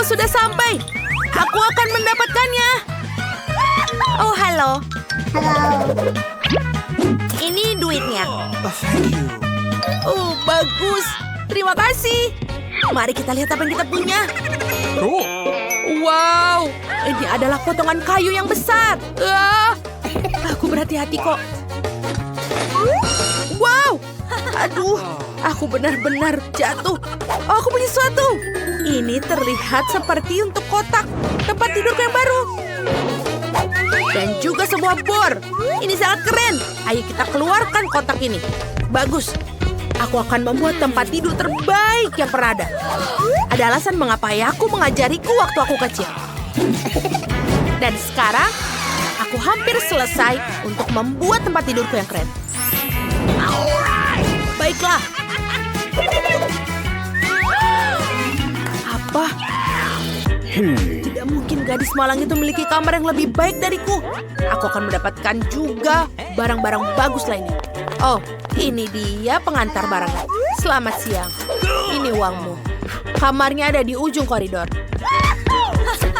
sudah sampai. Aku akan mendapatkannya. Oh, halo. Ini duitnya. Oh, bagus. Terima kasih. Mari kita lihat apa yang kita punya. Wow, ini adalah potongan kayu yang besar. Aku berhati-hati kok. Wow, aduh, aku benar-benar jatuh. Oh, aku punya sesuatu. Ini terlihat seperti untuk kotak tempat tidurku yang baru. Dan juga sebuah bor. Ini sangat keren. Ayo kita keluarkan kotak ini. Bagus. Aku akan membuat tempat tidur terbaik yang pernah ada. Ada alasan mengapa ayahku mengajariku waktu aku kecil. Dan sekarang, aku hampir selesai untuk membuat tempat tidurku yang keren. Baiklah. Apa? Tidak mungkin gadis malang itu memiliki kamar yang lebih baik dariku. Aku akan mendapatkan juga barang-barang bagus lainnya. Oh, ini dia pengantar barangnya. Selamat siang. Ini uangmu. Kamarnya ada di ujung koridor.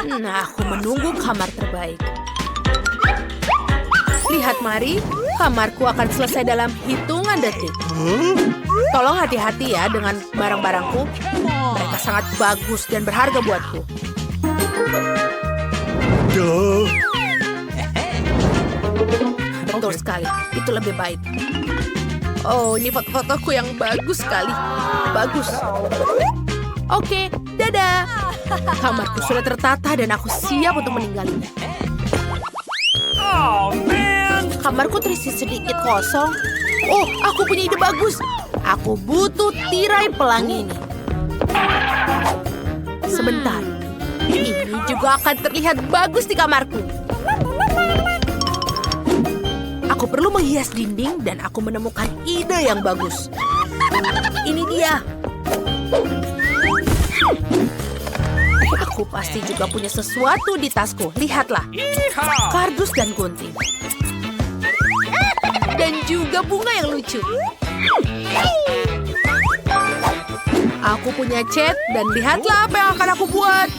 Nah, aku menunggu kamar terbaik. Lihat, mari. Kamarku akan selesai dalam hitungan detik. Tolong hati-hati ya dengan barang-barangku. Mereka sangat bagus dan berharga buatku. Betul sekali. Itu lebih baik. Oh, ini foto-fotoku yang bagus sekali. Bagus. Oke, dadah. Kamarku sudah tertata dan aku siap untuk meninggalnya. Kamarku terisi sedikit kosong. Oh, aku punya ide bagus. Aku butuh tirai pelangi ini. Sebentar. Ini juga akan terlihat bagus di kamarku. Aku perlu menghias dinding dan aku menemukan ide yang bagus. Ini dia. Aku pasti juga punya sesuatu di tasku. Lihatlah. Kardus dan gunting. Dan juga bunga yang lucu. Aku punya cat dan lihatlah apa yang akan aku buat.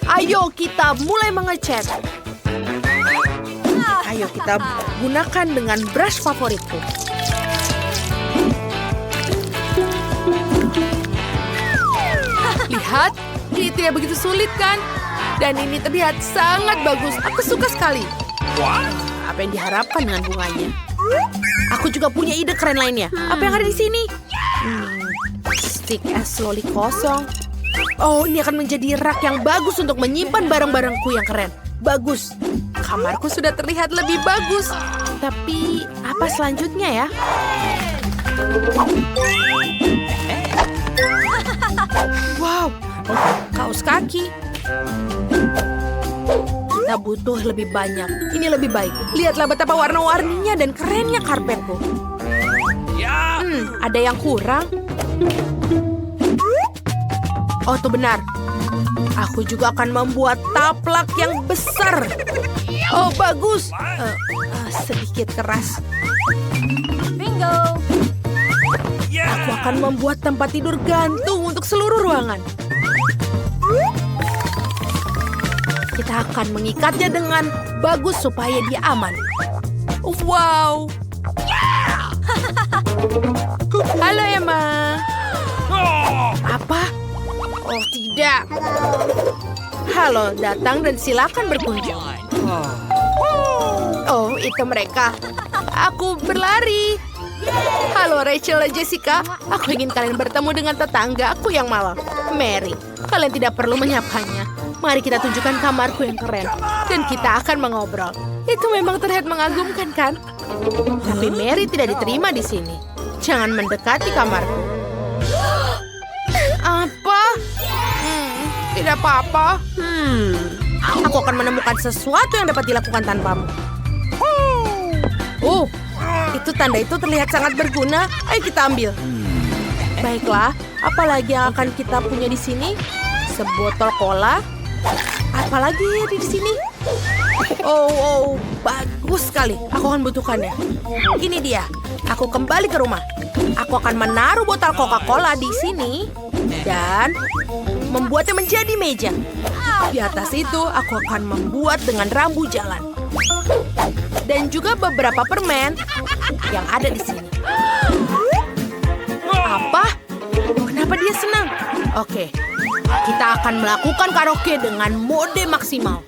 Ayo kita mulai mengecat. Ayo kita gunakan dengan brush favoritku. Lihat, ini tidak begitu sulit kan? Dan ini terlihat sangat bagus. Aku suka sekali. Apa yang diharapkan dengan bunganya? Aku juga punya ide keren lainnya. Apa yang ada di sini? Stick es slowly kosong. Oh, ini akan menjadi rak yang bagus untuk menyimpan barang-barangku yang keren. Bagus. Kamarku sudah terlihat lebih bagus. Tapi, apa selanjutnya ya? Wow, kaos kaki. Kita butuh lebih banyak. Ini lebih baik. Lihatlah betapa warna-warninya dan kerennya karpetku. Ada yang kurang. Oh, itu benar. Aku juga akan membuat taplak yang besar. Oh, bagus. Sedikit keras. Bingo. Aku akan membuat tempat tidur gantung untuk seluruh ruangan. Kita akan mengikatnya dengan bagus supaya dia aman. Wow. Halo, Emma. Apa? Oh, tidak. Halo, datang dan silakan berkunjung. Oh, itu mereka. Aku berlari. Halo, Rachel dan Jessica. Aku ingin kalian bertemu dengan tetangga aku yang malang, Mary. Kalian tidak perlu menyapanya. Mari kita tunjukkan kamarku yang keren. Dan kita akan mengobrol. Itu memang terlihat mengagumkan, kan? Tapi Mary tidak diterima di sini. Jangan mendekati kamarku. Apa? Tidak apa-apa. Aku akan menemukan sesuatu yang dapat dilakukan tanpamu. Oh, itu tanda itu terlihat sangat berguna. Ayo kita ambil. Baiklah, apalagi yang akan kita punya di sini? Sebotol cola. Apalagi di sini? Oh, bagus sekali. Aku akan butuhkannya. Ini dia. Aku kembali ke rumah. Aku akan menaruh botol Coca-Cola di sini. dan membuatnya menjadi meja. Di atas itu aku akan membuat dengan rambu jalan. Dan juga beberapa permen yang ada di sini. Apa? Kenapa dia senang? Oke, kita akan melakukan karaoke dengan mode maksimal.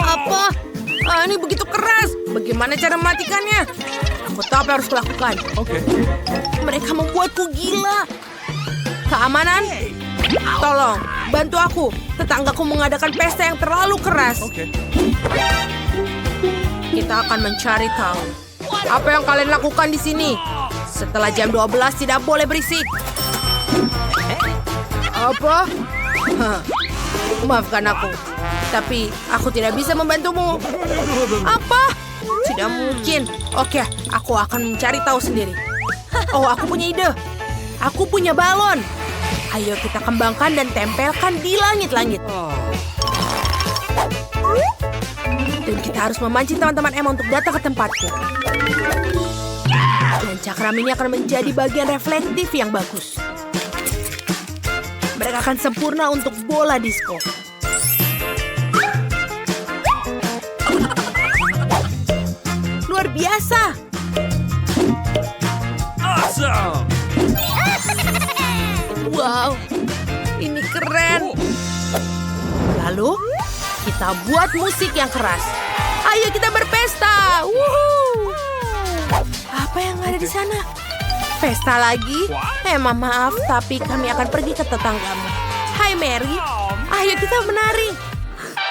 Apa? Ini begitu keras. Bagaimana cara mematikannya? Aku tahu apa yang harus kulakukan. Mereka membuatku gila. Keamanan? Tolong, bantu aku. Tetanggaku mengadakan pesta yang terlalu keras. Kita akan mencari tahu. Apa yang kalian lakukan di sini? Setelah jam 12 tidak boleh berisik. Apa? Maafkan aku. Tapi aku tidak bisa membantumu. Apa? Tidak mungkin. Oke, aku akan mencari tahu sendiri. Oh, aku punya ide. Aku punya balon. Ayo kita kembangkan dan tempelkan di langit-langit. Dan kita harus memancing teman-teman Emma untuk datang ke tempatku. Dan cakram ini akan menjadi bagian reflektif yang bagus. Mereka akan sempurna untuk bola disco. Luar biasa. Awesome! Wow, ini keren. Lalu, kita buat musik yang keras. Ayo kita berpesta. Wuhu. Apa yang ada di sana? Pesta lagi? Emma, maaf, tapi kami akan pergi ke tetanggamu. Hai Mary, ayo kita menari.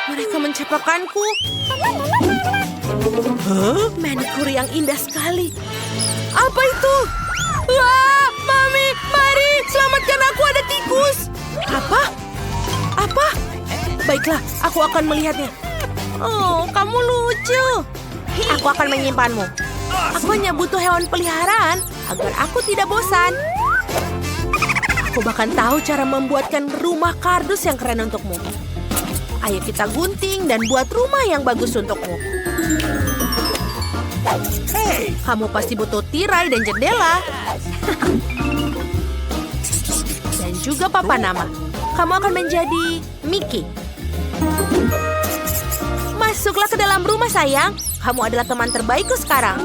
Mereka mencapakanku. Manicure yang indah sekali. Apa itu? Wah, Mami, mari, selamatkan aku, ada tikus. Apa? Apa? Baiklah, aku akan melihatnya. Oh, kamu lucu. Aku akan menyimpanmu. Aku hanya butuh hewan peliharaan agar aku tidak bosan. Aku bahkan tahu cara membuatkan rumah kardus yang keren untukmu. Ayo kita gunting dan buat rumah yang bagus untukmu. Kamu pasti butuh tirai dan jendela. Dan juga papan nama. Kamu akan menjadi Mickey. Masuklah ke dalam rumah, sayang. Kamu adalah teman terbaikku sekarang.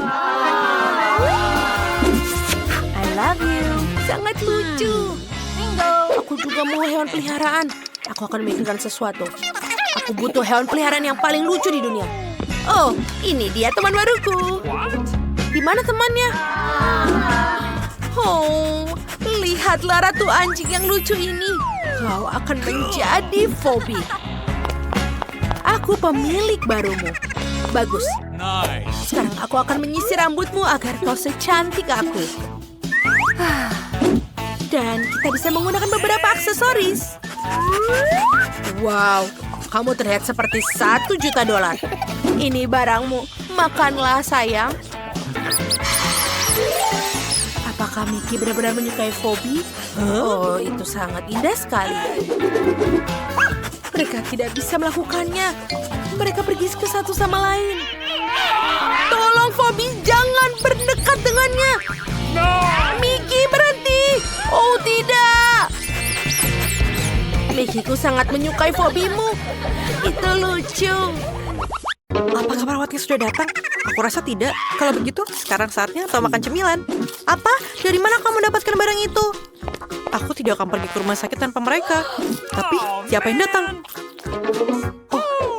I love you. Sangat lucu. Aku juga mau hewan peliharaan. Aku akan memikirkan sesuatu. Aku butuh hewan peliharaan yang paling lucu di dunia. Oh, ini dia teman baruku. Di mana temannya? Oh, lihatlah ratu anjing yang lucu ini. Kau akan menjadi Phoebe. Aku pemilik barumu. Bagus. Nice. Sekarang aku akan menyisir rambutmu agar kau secantik aku. Dan kita bisa menggunakan beberapa aksesoris. Wow, kamu terlihat seperti $1 juta. Ini barangmu. Makanlah, sayang. Apakah Mickey benar-benar menyukai Phoebe? Oh, itu sangat indah sekali. Mereka tidak bisa melakukannya. Mereka pergi ke satu sama lain. Tolong, Phoebe, jangan berdekat dengannya. Mickey, berhenti. Oh, tidak. Mickeyku sangat menyukai Phoebe-mu. Itu lucu. Apakah perawatnya sudah datang? Aku rasa tidak. Kalau begitu, sekarang saatnya kau makan cemilan. Apa? Dari mana kamu mendapatkan barang itu? Aku tidak akan pergi ke rumah sakit tanpa mereka. Tapi, siapa yang datang?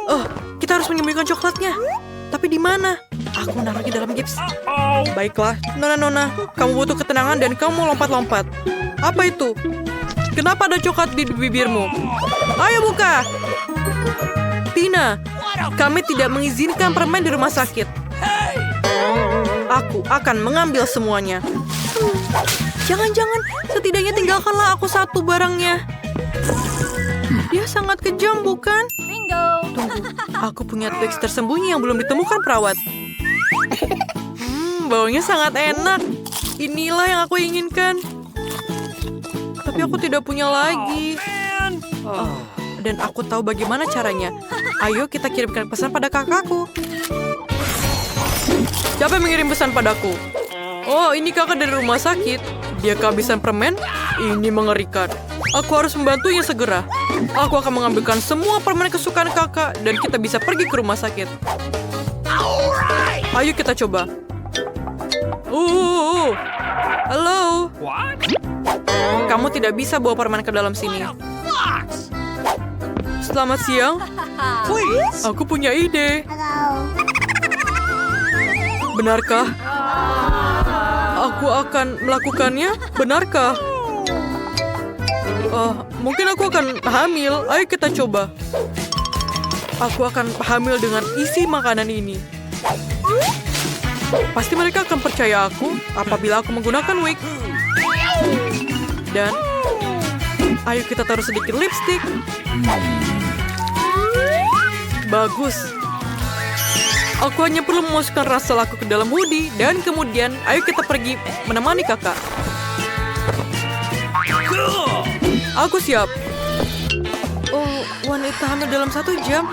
Oh, kita harus menyembunyikan coklatnya. Tapi di mana? Aku naruh di dalam gips. Baiklah, Nona, kamu butuh ketenangan dan kamu lompat-lompat. Apa itu? Kenapa ada coklat di bibirmu? Ayo buka! Tina, kami tidak mengizinkan permen di rumah sakit. Aku akan mengambil semuanya. Jangan-jangan, setidaknya tinggalkanlah aku satu barangnya. Dia sangat kejam, bukan? Tunggu, aku punya twigs tersembunyi yang belum ditemukan perawat. Baunya sangat enak. Inilah yang aku inginkan. Tapi aku tidak punya lagi. Dan aku tahu bagaimana caranya. Ayo kita kirimkan pesan pada kakakku. Siapa yang mengirim pesan padaku? Oh, ini kakak dari rumah sakit. Dia kehabisan permen? Ini mengerikan. Aku harus membantunya segera. Aku akan mengambilkan semua permen kesukaan kakak dan kita bisa pergi ke rumah sakit. Ayo kita coba. Halo. What? Kamu tidak bisa bawa permen ke dalam sini. Selamat siang. Aku punya ide. Benarkah? Aku akan melakukannya? Benarkah? Mungkin aku akan hamil. Ayo kita coba. Aku akan hamil dengan isi makanan ini. Pasti mereka akan percaya aku apabila aku menggunakan wig. Dan ayo kita taruh sedikit lipstick. Bagus. Aku hanya perlu memasukkan ransel aku ke dalam hoodie dan kemudian ayo kita pergi menemani kakak. Aku siap. Oh, wanita hamil dalam 1 jam.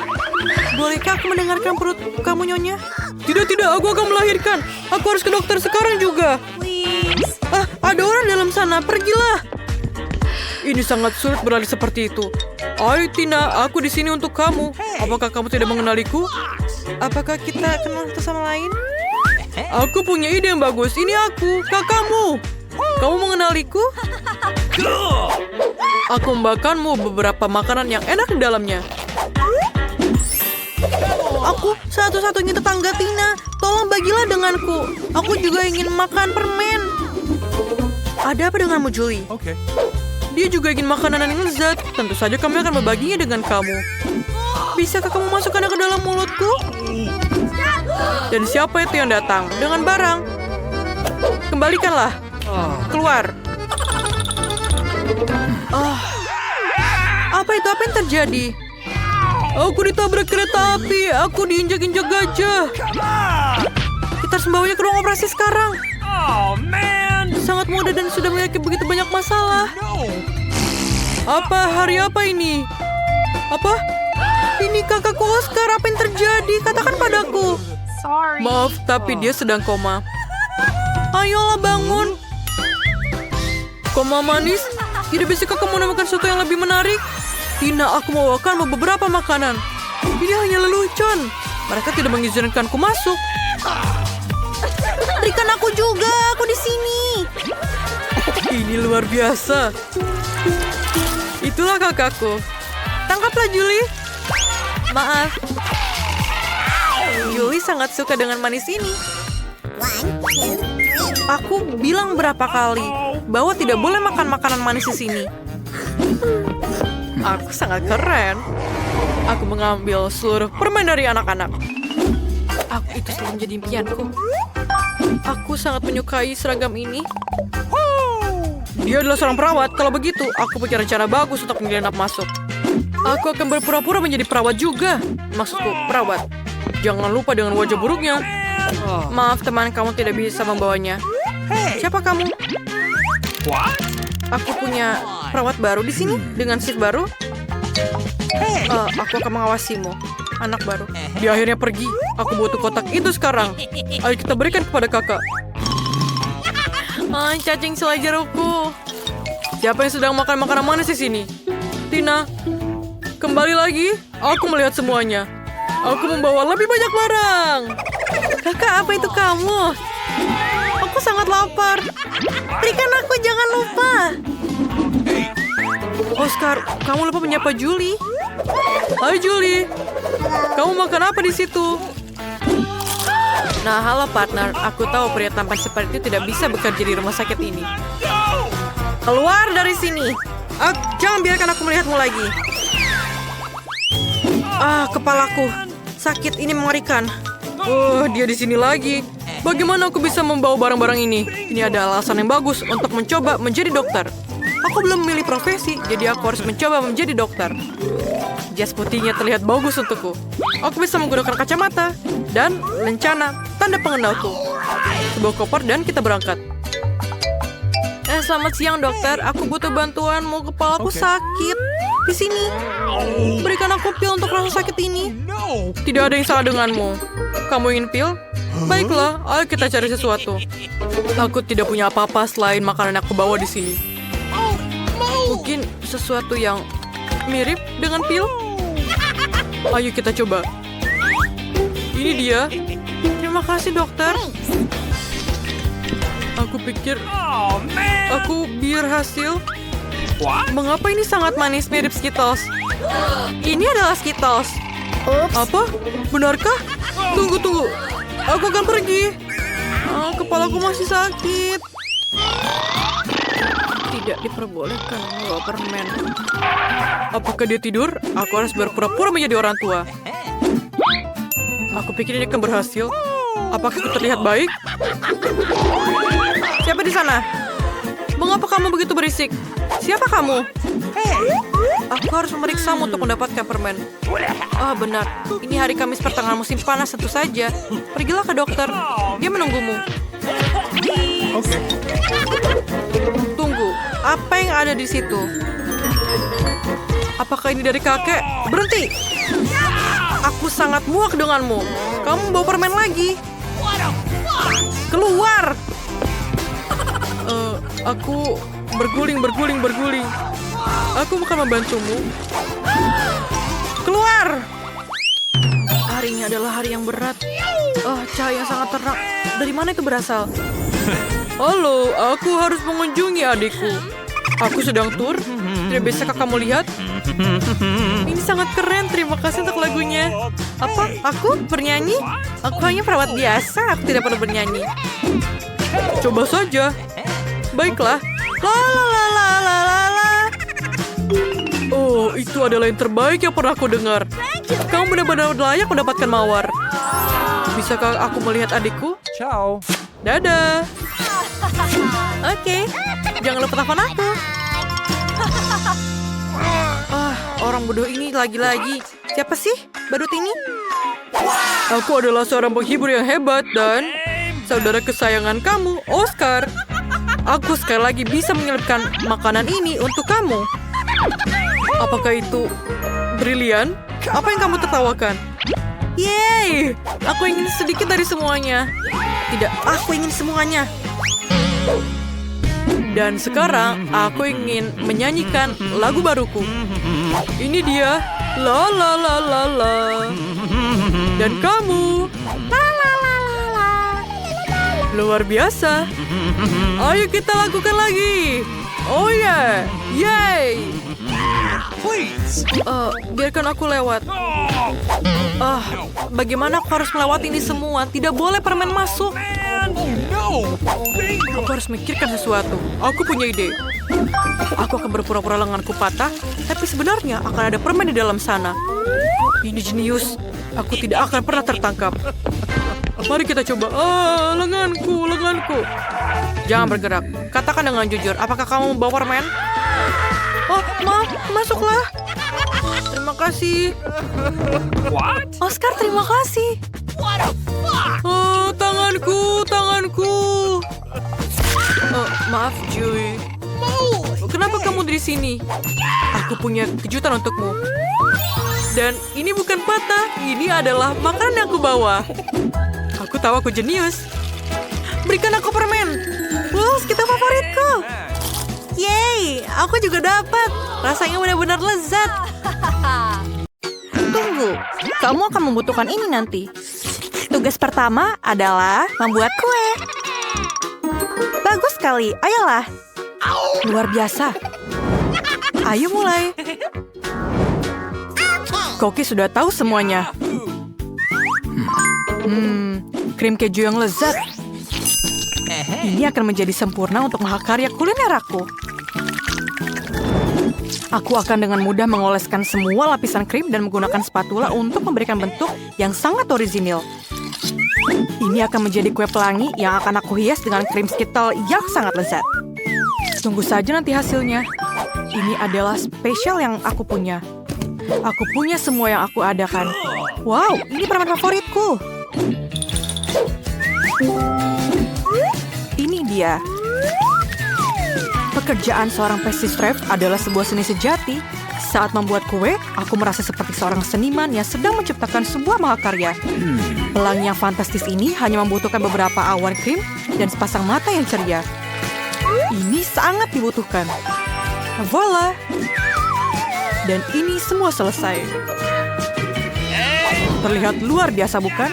Bolehkah aku mendengarkan perut kamu, Nyonya? Tidak, aku akan melahirkan. Aku harus ke dokter sekarang juga. Ada orang dalam sana, pergilah. Ini sangat sulit berlari seperti itu. Ayo Tina, aku di sini untuk kamu. Apakah kamu tidak mengenaliku? Apakah kita kenal satu sama lain? Aku punya ide yang bagus. Ini aku, kakakmu. Kamu mengenaliku? Aku membawakanmu beberapa makanan yang enak di dalamnya. Aku satu-satunya tetangga Tina. Tolong bagilah denganku. Aku juga ingin makan permen. Ada apa denganmu, Julie? Okay. Dia juga ingin makanan yang lezat. Tentu saja kami akan membaginya dengan kamu. Bisakah kamu masukkannya ke dalam mulutku? Dan siapa itu yang datang dengan barang? Kembalikanlah. Keluar. Apa itu? Apa yang terjadi? Aku ditabrak kereta api. Aku diinjak-injak gajah. Kita harus membawanya ke ruang operasi sekarang. Oh, man. Sangat muda dan sudah memiliki begitu banyak masalah. Apa? Hari apa ini? Apa? Ini kakakku Oscar. Apa yang terjadi? Katakan padaku. Maaf, tapi dia sedang koma. Ayolah bangun. Koma manis? Tidak bisakah kamu menemukan sesuatu yang lebih menarik? Tina, aku membawakanmu beberapa makanan. Ini hanya lelucon. Mereka tidak mengizinkanku masuk. Berikan aku juga, aku di sini. Ini luar biasa. Itulah kakakku. Tangkaplah Julie. Maaf. Julie sangat suka dengan manis ini. Aku bilang berapa kali bahwa tidak boleh makan makanan manis di sini. Aku sangat keren. Aku mengambil seluruh permen dari anak-anak. Itu selalu menjadi impianku. Aku sangat menyukai seragam ini. Dia adalah seorang perawat. Kalau begitu, aku punya rencana bagus untuk menyelinap masuk. Aku akan berpura-pura menjadi perawat juga. Maksudku, perawat. Jangan lupa dengan wajah buruknya. Maaf teman, kamu tidak bisa membawanya. Siapa kamu? What? Aku punya perawat baru di sini dengan shift baru. Aku akan mengawasimu, anak baru. Dia akhirnya pergi. Aku butuh kotak itu sekarang. Ayo kita berikan kepada kakak. Cacing selai jerukku. Siapa yang sedang makan makanan manis di sini? Tina, kembali lagi. Aku melihat semuanya. Aku membawa lebih banyak barang. Kakak, apa itu kamu? Aku sangat lapar. Berikan aku, jangan lupa. Oscar, kamu lupa menyapa Julie. Hai Julie, kamu makan apa di situ? Nah, halo partner. Aku tahu pria tampan seperti itu tidak bisa bekerja di rumah sakit ini. Keluar dari sini. Jangan biarkan aku melihatmu lagi. Kepalaku sakit, ini mengerikan. Dia di sini lagi. Bagaimana aku bisa membawa barang-barang ini? Ini ada alasan yang bagus untuk mencoba menjadi dokter. Aku belum memilih profesi, jadi aku harus mencoba menjadi dokter. Jas putihnya terlihat bagus untukku. Aku bisa menggunakan kacamata dan lencana tanda pengenalku. Sebuah koper dan kita berangkat. Selamat siang dokter, aku butuh bantuanmu. Kepalaku sakit. Di sini. Berikan aku pil untuk rasa sakit ini. Tidak ada yang salah denganmu. Kamu ingin pil? Baiklah, ayo kita cari sesuatu. Aku tidak punya apa-apa selain makanan yang aku bawa di sini. Mungkin sesuatu yang mirip dengan pil? Ayo kita coba. Ini dia. Terima kasih, dokter. Aku pikir Oh, man. aku berhasil. What? Mengapa ini sangat manis mirip Skittles? Ini adalah Skittles. Apa? Benarkah? Tunggu. Aku akan pergi. Kepalaku masih sakit. Tidak diperbolehkan membawa permen. Apakah dia tidur? Aku harus berpura-pura menjadi orang tua. Aku pikir ini akan berhasil. Apakah aku terlihat baik? Siapa di sana? Mengapa kamu begitu berisik? Siapa kamu? Aku harus memeriksamu untuk mendapatkan permen. Benar. Ini hari Kamis pertengahan musim panas tentu saja. Pergilah ke dokter. Dia menunggumu. Tunggu. Apa yang ada di situ? Apakah ini dari kakek? Berhenti! Aku sangat muak denganmu. Kamu bawa permen lagi. Keluar! Aku berguling. Aku akan membantumu. Keluar! Hari ini adalah hari yang berat. Cahaya yang sangat terang. Dari mana itu berasal? Halo, aku harus mengunjungi adikku. Aku sedang tur. Tidak bisakah kamu lihat? Ini sangat keren. Terima kasih untuk lagunya. Apa? Aku bernyanyi? Aku hanya perawat biasa. Aku tidak perlu bernyanyi. Coba saja. Baiklah. La. Oh, itu adalah yang terbaik yang pernah aku dengar. Kamu benar-benar layak mendapatkan mawar. Bisakah aku melihat adikku? Ciao. Dadah. Oke. Jangan lupa telepon aku. Orang bodoh ini lagi-lagi. Siapa sih badut ini? Aku adalah seorang penghibur yang hebat dan saudara kesayangan kamu, Oscar. Aku sekali lagi bisa menyelipkan makanan ini untuk kamu. Apakah itu brilian? Apa yang kamu tertawakan? Yeay! Aku ingin sedikit dari semuanya. Tidak, aku ingin semuanya. Dan sekarang aku ingin menyanyikan lagu baruku. Ini dia. La la la la la. Dan kamu. La la la la la. Luar biasa. Ayo kita lakukan lagi. Oh yeah. Yay. Please. Biarkan aku lewat. Bagaimana aku harus melewati ini semua? Tidak boleh permen masuk. Man. Oh, no. Bingo. Aku harus mikirkan sesuatu. Aku punya ide. Aku akan berpura-pura lenganku patah, tapi sebenarnya akan ada permen di dalam sana. Ini jenius. Aku tidak akan pernah tertangkap. Mari kita coba. Lenganku. Jangan bergerak. Katakan dengan jujur, apakah kamu membawa permen? Maaf, masuklah. Terima kasih. What? Oscar, terima kasih. Tanganku. Maaf, Joey. Kenapa kamu di sini? Aku punya kejutan untukmu. Dan ini bukan patah, ini adalah makanan yang aku bawa. Aku tahu aku jenius. Berikan aku permen. Wow, kita favoritku. Yeay, aku juga dapat. Rasanya benar-benar lezat. Tunggu, kamu akan membutuhkan ini nanti. Tugas pertama adalah membuat kue. Bagus sekali, ayolah. Luar biasa. Ayo mulai. Koki sudah tahu semuanya. Krim keju yang lezat. Ini akan menjadi sempurna untuk mahakarya kuliner aku. Aku akan dengan mudah mengoleskan semua lapisan krim dan menggunakan spatula untuk memberikan bentuk yang sangat orisinil. Ini akan menjadi kue pelangi yang akan aku hias dengan krim Skittles yang sangat lezat. Tunggu saja nanti hasilnya. Ini adalah spesial yang aku punya. Aku punya semua yang aku adakan. Wow, ini permen favoritku. Ini dia. Pekerjaan seorang pastry chef adalah sebuah seni sejati Saat membuat kue, aku merasa seperti seorang seniman yang sedang menciptakan sebuah mahakarya. Pelangi yang fantastis ini hanya membutuhkan beberapa awan krim dan sepasang mata yang ceria. Ini sangat dibutuhkan. Voila! Dan ini semua selesai. Terlihat luar biasa, bukan?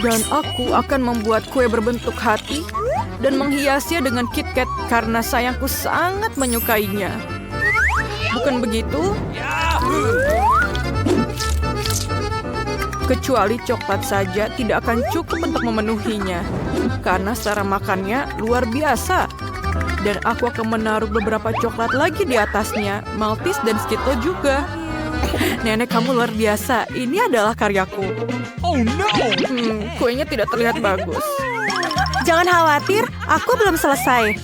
Dan aku akan membuat kue berbentuk hati dan menghiasnya dengan KitKat karena sayangku sangat menyukainya. Bukan begitu? Kecuali coklat saja tidak akan cukup untuk memenuhinya. Karena secara makannya luar biasa. Dan aku akan menaruh beberapa coklat lagi di atasnya. Maltese dan Skittles juga. Nenek, kamu luar biasa. Ini adalah karyaku. Oh no! Kuenya tidak terlihat bagus. Jangan khawatir, aku belum selesai.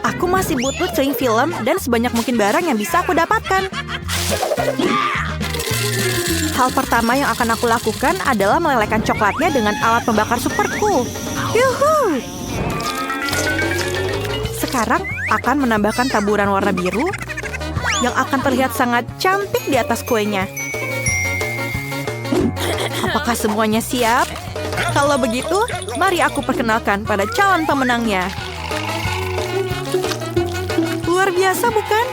Aku masih butuh cling film dan sebanyak mungkin barang yang bisa aku dapatkan. Hal pertama yang akan aku lakukan adalah melelehkan coklatnya dengan alat pembakar superku. Yuhu! Sekarang akan menambahkan taburan warna biru yang akan terlihat sangat cantik di atas kuenya. Apakah semuanya siap? Kalau begitu, mari aku perkenalkan pada calon pemenangnya. Luar biasa, bukan?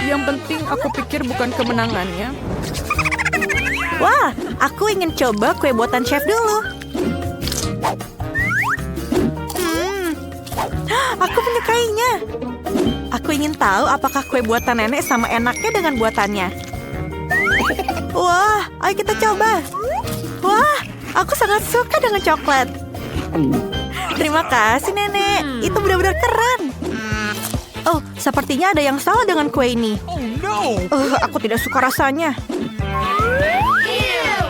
Yang penting aku pikir bukan kemenangannya. Wah, aku ingin coba kue buatan chef dulu. Aku menyukainya. Aku ingin tahu apakah kue buatan nenek sama enaknya dengan buatannya. Wah, ayo kita coba. Wah, aku sangat suka dengan coklat. Terima kasih, Nenek. Itu benar-benar keren. Oh, sepertinya ada yang salah dengan kue ini. Oh no! Aku tidak suka rasanya.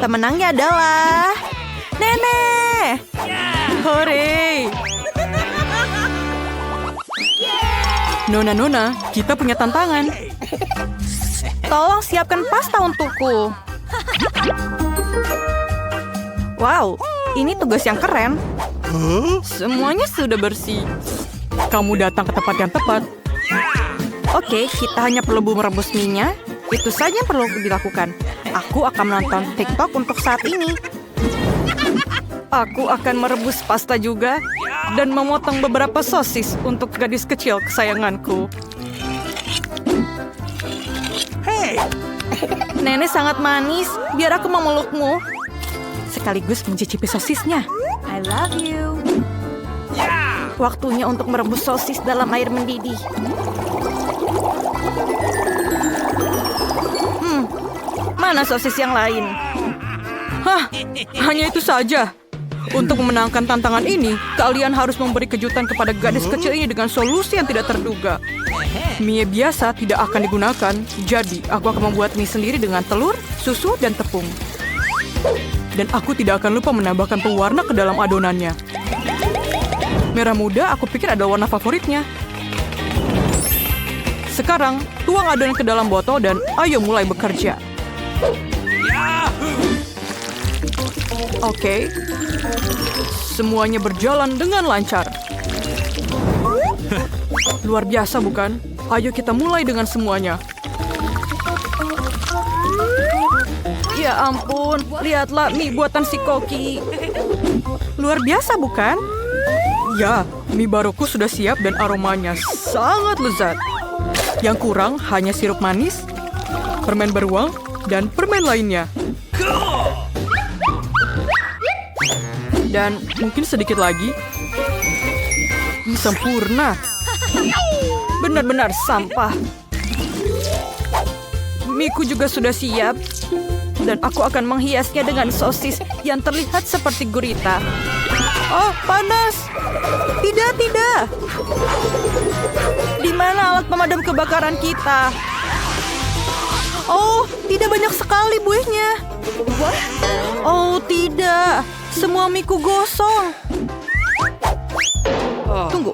Pemenangnya adalah Nenek. Hore! Nona, kita punya tantangan. Tolong siapkan pasta untukku. Wow, ini tugas yang keren. Semuanya sudah bersih. Kamu datang ke tempat yang tepat. Oke, kita hanya perlu merebus mie-nya. Itu saja yang perlu dilakukan. Aku akan menonton TikTok untuk saat ini. Aku akan merebus pasta juga dan memotong beberapa sosis untuk gadis kecil kesayanganku. Hey! Nenek sangat manis, biar aku memelukmu. Sekaligus mencicipi sosisnya. I love you. Waktunya untuk merebus sosis dalam air mendidih. Mana sosis yang lain? Hah, hanya itu saja. Untuk memenangkan tantangan ini, kalian harus memberi kejutan kepada gadis kecil ini dengan solusi yang tidak terduga. Mie biasa tidak akan digunakan, jadi aku akan membuat mie sendiri dengan telur, susu, dan tepung. Dan aku tidak akan lupa menambahkan pewarna ke dalam adonannya. Merah muda aku pikir adalah warna favoritnya. Sekarang, tuang adonan ke dalam botol dan ayo mulai bekerja. Oke. Semuanya berjalan dengan lancar. Luar biasa, bukan? Ayo kita mulai dengan semuanya. Ya ampun, lihatlah mie buatan si Koki. Luar biasa, bukan? Ya, mie baruku sudah siap dan aromanya sangat lezat. Yang kurang hanya sirup manis, permen beruang, dan permen lainnya. Dan mungkin sedikit lagi. Ini sempurna. Benar-benar sampah. Miku juga sudah siap. Dan aku akan menghiasnya dengan sosis yang terlihat seperti gurita. Oh, panas. Tidak. Di mana alat pemadam kebakaran kita? Oh, tidak banyak sekali buihnya. Oh, tidak. Semua miku gosong. Tunggu.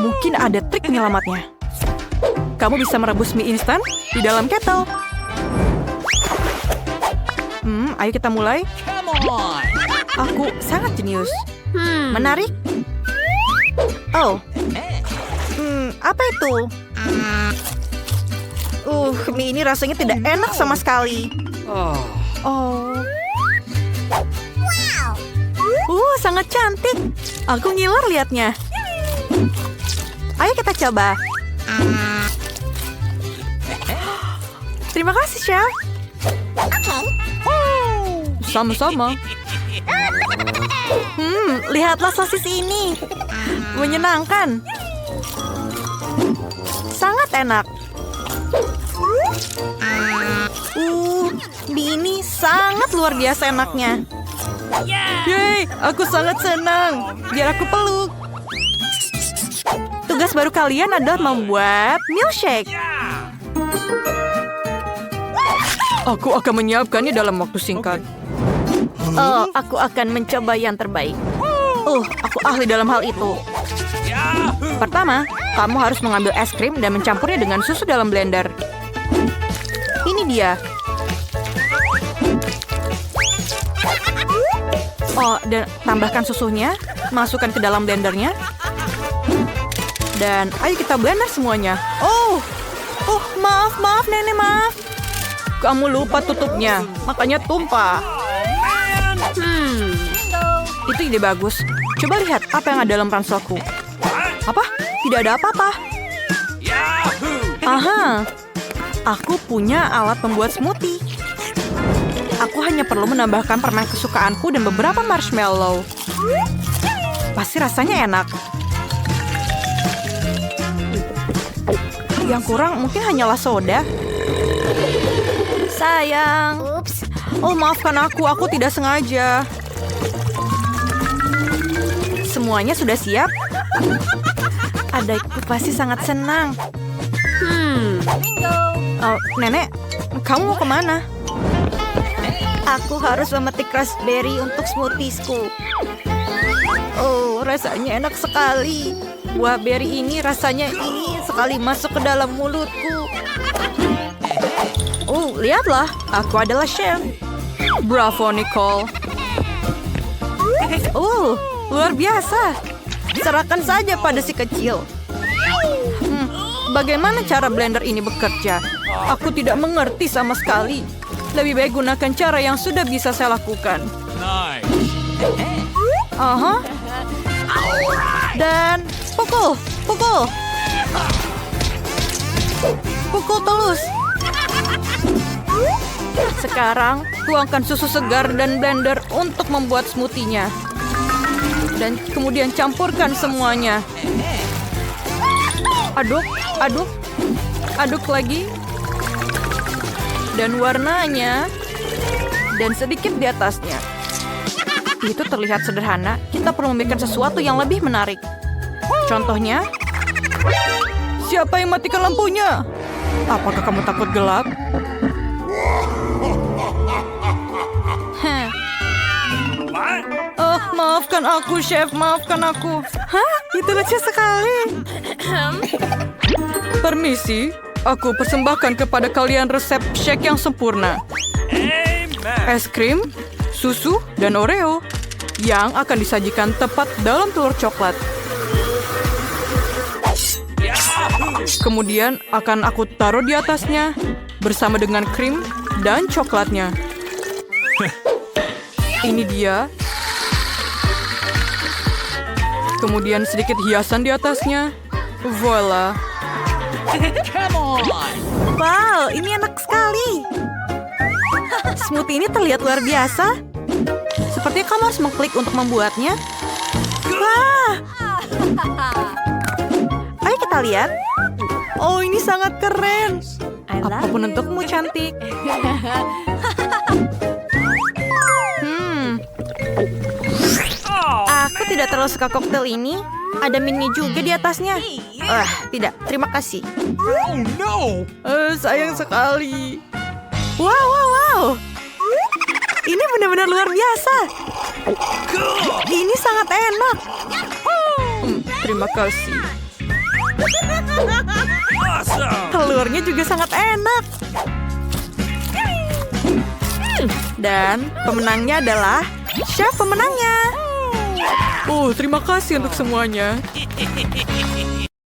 Mungkin ada trik penyelamatnya. Kamu bisa merebus mie instan di dalam kettle. Ayo kita mulai. Come on! Aku sangat jenius. Menarik? Oh, Apa itu? Mie ini rasanya tidak enak sama sekali. Oh. Sangat cantik. Aku ngiler liatnya. Ayo kita coba. Terima kasih, Chef. Sama-sama. Lihatlah sosis ini. Menyenangkan. Sangat enak. Mie ini sangat luar biasa enaknya. Yeay, aku sangat senang. Biar aku peluk. Tugas baru kalian adalah membuat milkshake. Aku akan menyiapkannya dalam waktu singkat. Aku akan mencoba yang terbaik. Aku ahli dalam hal itu. Pertama, kamu harus mengambil es krim dan mencampurnya dengan susu dalam blender. Ini dia. Dan tambahkan susunya, masukkan ke dalam blendernya. Dan ayo kita blender semuanya. Maaf, Nenek, maaf. Kamu lupa tutupnya, makanya tumpah. Itu ide bagus. Coba lihat apa yang ada dalam ranselku. Apa? Tidak ada apa-apa. Aha, aku punya alat pembuat smoothie. Aku hanya perlu menambahkan permen kesukaanku dan beberapa marshmallow. Pasti rasanya enak. Yang kurang mungkin hanyalah soda. Sayang. Maafkan aku tidak sengaja. Semuanya sudah siap? Adikku pasti sangat senang. Nenek, kamu mau kemana? Aku harus memetik raspberry untuk smoothiesku. Rasanya enak sekali. Buah beri ini rasanya ingin sekali masuk ke dalam mulutku. Lihatlah, aku adalah chef. Bravo, Nicole. Luar biasa. Serahkan saja pada si kecil. Bagaimana cara blender ini bekerja? Aku tidak mengerti sama sekali. Lebih baik gunakan cara yang sudah bisa saya lakukan. Nice. Dan pukul. Pukul terus. Sekarang, tuangkan susu segar dan blender untuk membuat smoothie-nya. Dan kemudian campurkan semuanya. Aduk lagi. Dan warnanya. Dan sedikit di atasnya. Itu terlihat sederhana. Kita perlu membuat sesuatu yang lebih menarik. Contohnya, siapa yang matikan lampunya? Apakah kamu takut gelap? Maafkan aku, Chef. Maafkan aku. Itu lucu sekali. Permisi, aku persembahkan kepada kalian resep shake yang sempurna. Es krim, susu, dan Oreo yang akan disajikan tepat dalam telur coklat. Kemudian akan aku taruh di atasnya bersama dengan krim dan coklatnya. Ini dia. Kemudian sedikit hiasan di atasnya. Voila. Come on. Wow, ini enak sekali. Smoothie ini terlihat luar biasa. Sepertinya kamu harus mengklik untuk membuatnya. Wah. Ayo kita lihat. Ini sangat keren. Apapun untukmu, cantik. Aku tidak terlalu suka koktail ini. Ada mini juga di atasnya. Tidak. Terima kasih. Oh no. Sayang sekali. Wow. Ini benar-benar luar biasa. Ini sangat enak. Terima kasih. Awesome. Telurnya juga sangat enak. Dan pemenangnya adalah chef pemenangnya. Terima kasih untuk semuanya.